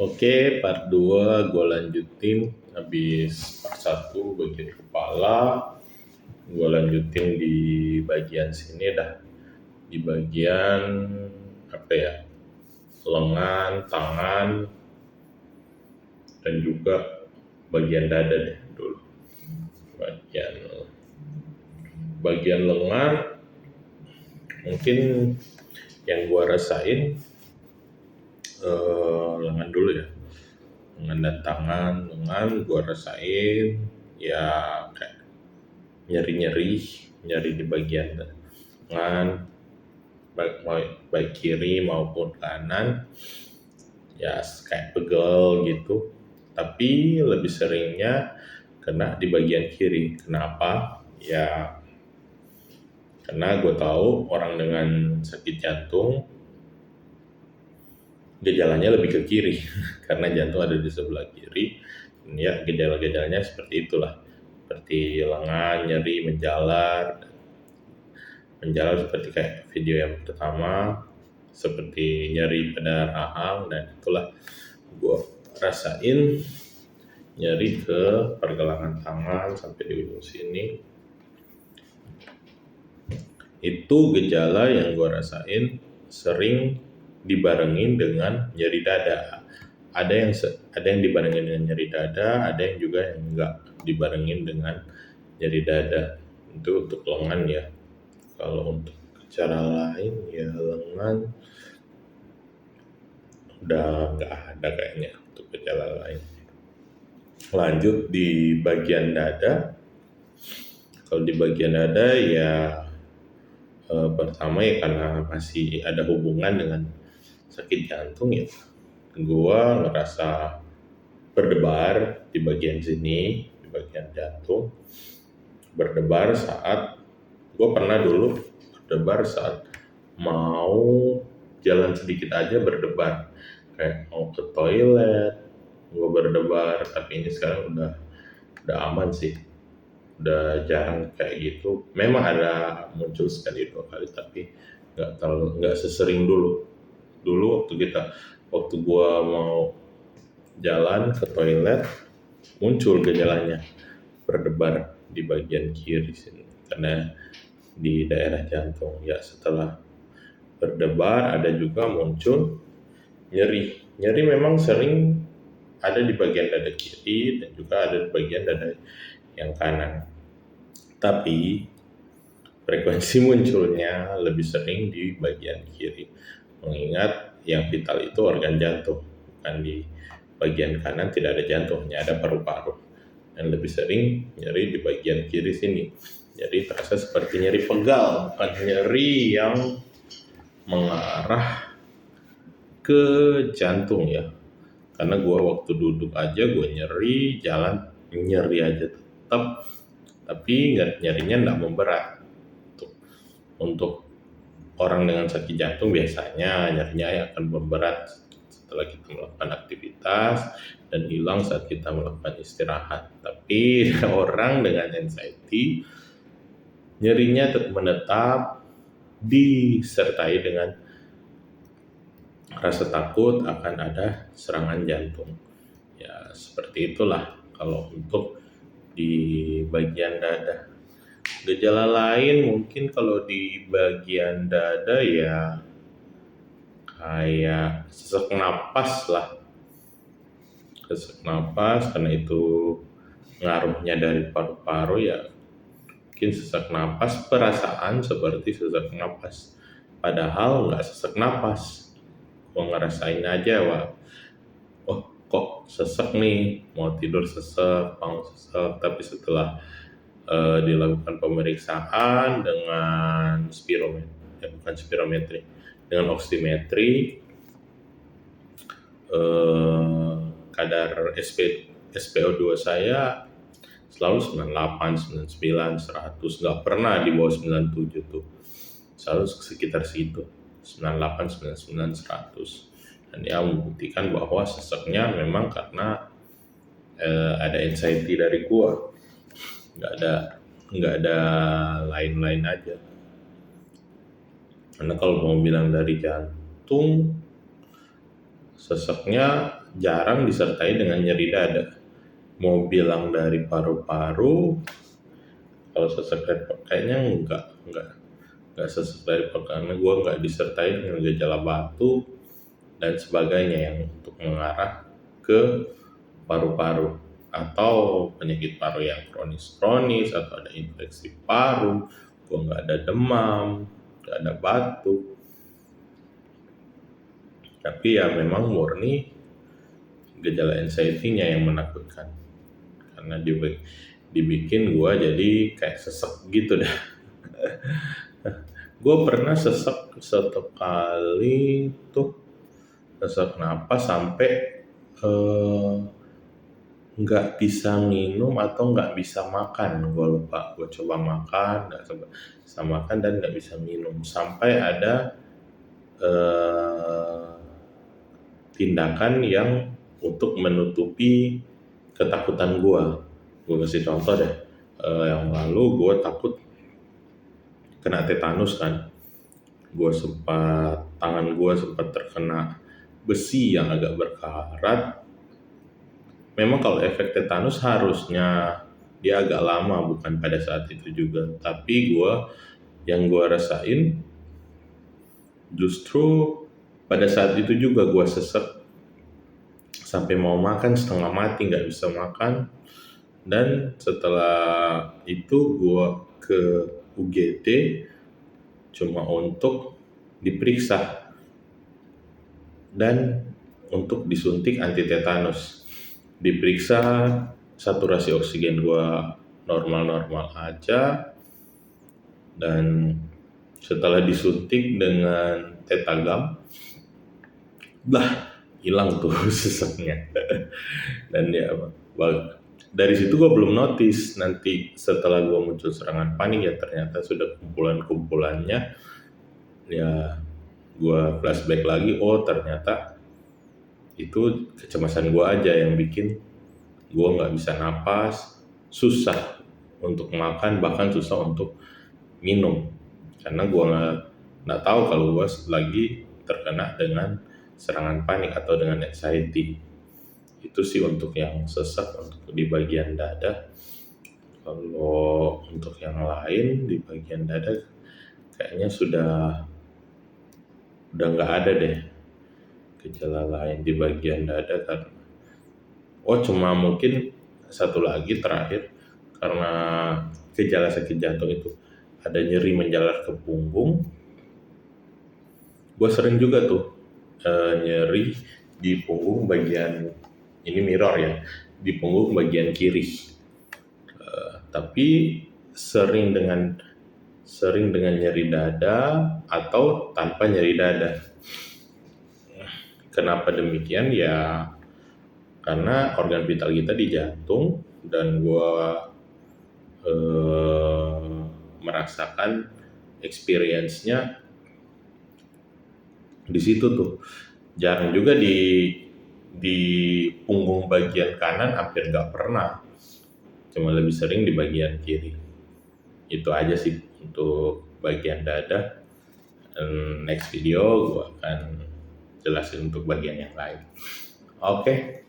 Oke, part 2 gue lanjutin habis part 1 bagian kepala. Gue lanjutin di bagian sini dah. Di bagian apa ya? Lengan, tangan, dan juga bagian dada deh dulu. Bagian bagian lengan mungkin yang gue rasain lengan dulu ya. Lengan dan tangan, lengan gue rasain ya kayak nyeri di bagian tangan, baik kiri maupun kanan, ya kayak pegel gitu. Tapi lebih seringnya kena di bagian kiri. Kenapa? Ya karena gue tahu orang dengan sakit jantung gejalanya lebih ke kiri karena jantung ada di sebelah kiri. Ya gejala-gejalanya seperti itulah, seperti lengan nyeri, menjalar seperti kayak video yang pertama, seperti nyeri pada rahang, dan itulah gue rasain nyeri ke pergelangan tangan sampai di ujung sini. Itu gejala yang gue rasain sering dibarengin dengan nyeri dada. Ada yang dibarengin dengan nyeri dada, ada yang juga yang enggak dibarengin dengan nyeri dada. Itu untuk lengan ya. Kalau untuk gejala lain ya lengan udah nggak ada kayaknya untuk gejala lain. Lanjut di bagian dada. Kalau di bagian dada ya pertama ya karena masih ada hubungan dengan sakit jantung ya. Gua ngerasa berdebar di bagian sini, di bagian jantung. Berdebar saat gue pernah dulu berdebar saat mau jalan sedikit aja berdebar, kayak mau ke toilet gue berdebar. Tapi ini sekarang udah aman sih, udah jarang kayak gitu. Memang ada muncul sekali dua kali tapi nggak sesering dulu. Waktu gue mau jalan ke toilet muncul gejalanya berdebar di bagian kiri sini karena di daerah jantung. Ya setelah berdebar ada juga muncul nyeri memang sering ada di bagian dada kiri dan juga ada di bagian dada yang kanan, tapi frekuensi munculnya lebih sering di bagian kiri, mengingat yang vital itu organ jantung, bukan di bagian kanan. Tidak ada jantung, hanya ada paru-paru, dan lebih sering nyeri di bagian kiri sini. Jadi terasa seperti nyeri pegal, bukan nyeri yang mengarah ke jantung ya. Karena gue waktu duduk aja gue nyeri, jalan nyeri aja tetap, tapi nyerinya nggak memberat. Untuk orang dengan sakit jantung biasanya nyerinya akan memberat setelah kita melakukan aktivitas dan hilang saat kita melakukan istirahat. Tapi orang dengan anxiety nyerinya tetap menetap disertai dengan rasa takut akan ada serangan jantung. Ya seperti itulah kalau untuk di bagian dada. Gejala lain mungkin kalau di bagian dada ya kayak sesak napas lah. Sesak napas karena itu ngaruhnya dari paru-paru ya. Mungkin sesak napas, perasaan seperti sesak napas. Padahal nggak sesak napas. Gua ngerasain aja, oh kok sesak nih, mau tidur sesak, bangun sesak. Tapi setelah dilakukan pemeriksaan dengan spirometri, dengan oximetri, kadar SpO2 saya selalu 98, 99, 100, nggak pernah di bawah 97 tuh, selalu sekitar situ, 98, 99, 100. Dan dia membuktikan bahwa sesaknya memang karena ada anxiety dari gua, nggak ada lain-lain aja. Karena kalau mau bilang dari jantung, seseknya jarang disertai dengan nyeri dada. Mau bilang dari paru-paru, kalau sesek dari kayaknya enggak sesek dari paru, karena gue nggak disertai dengan gejala batuk dan sebagainya yang untuk mengarah ke paru-paru atau penyakit paru yang kronis atau ada infeksi paru. Gue nggak ada demam, nggak ada batuk, tapi ya memang murni gejala anxiety-nya yang menakutkan, karena dibikin gue jadi kayak sesek gitu dah. Gue pernah sesek satu kali tuh, sesak napas sampai nggak bisa minum atau nggak bisa makan. Gue lupa, gue coba makan nggak bisa makan dan nggak bisa minum, sampai ada tindakan yang untuk menutupi ketakutan gue. Gue kasih contoh deh, yang lalu gue takut kena tetanus kan. Tangan gue sempat terkena besi yang agak berkarat. Memang kalau efek tetanus harusnya dia agak lama, bukan pada saat itu juga. Tapi yang gue rasain justru pada saat itu juga gue sesek sampai mau makan setengah mati, nggak bisa makan. Dan setelah itu gue ke UGD cuma untuk diperiksa dan untuk disuntik anti tetanus. Diperiksa saturasi oksigen gue normal-normal aja, dan setelah disuntik dengan tetagam, hilang tuh seseknya. Dan ya dari situ gue belum notice, nanti setelah gue muncul serangan panik ya ternyata sudah kumpulannya. Ya gue flashback lagi, oh ternyata itu kecemasan gue aja yang bikin gue nggak bisa napas, susah untuk makan, bahkan susah untuk minum, karena gue nggak tahu kalau gue lagi terkena dengan serangan panik atau dengan anxiety. Itu sih untuk yang sesak untuk di bagian dada. Kalau untuk yang lain di bagian dada kayaknya udah nggak ada deh gejala lain di bagian dada, karena cuma mungkin satu lagi terakhir, karena gejala sakit jantung itu ada nyeri menjalar ke punggung. Gue sering juga tuh nyeri di punggung bagian ini, mirror ya, di punggung bagian kiri. Tapi sering dengan nyeri dada atau tanpa nyeri dada. Kenapa demikian? Ya karena organ vital kita di jantung, dan gue merasakan experience-nya di situ tuh. Jarang juga di punggung bagian kanan, hampir nggak pernah, cuma lebih sering di bagian kiri. Itu aja sih untuk bagian dada. Next video gue akan jelasin untuk bagian yang lain. Oke.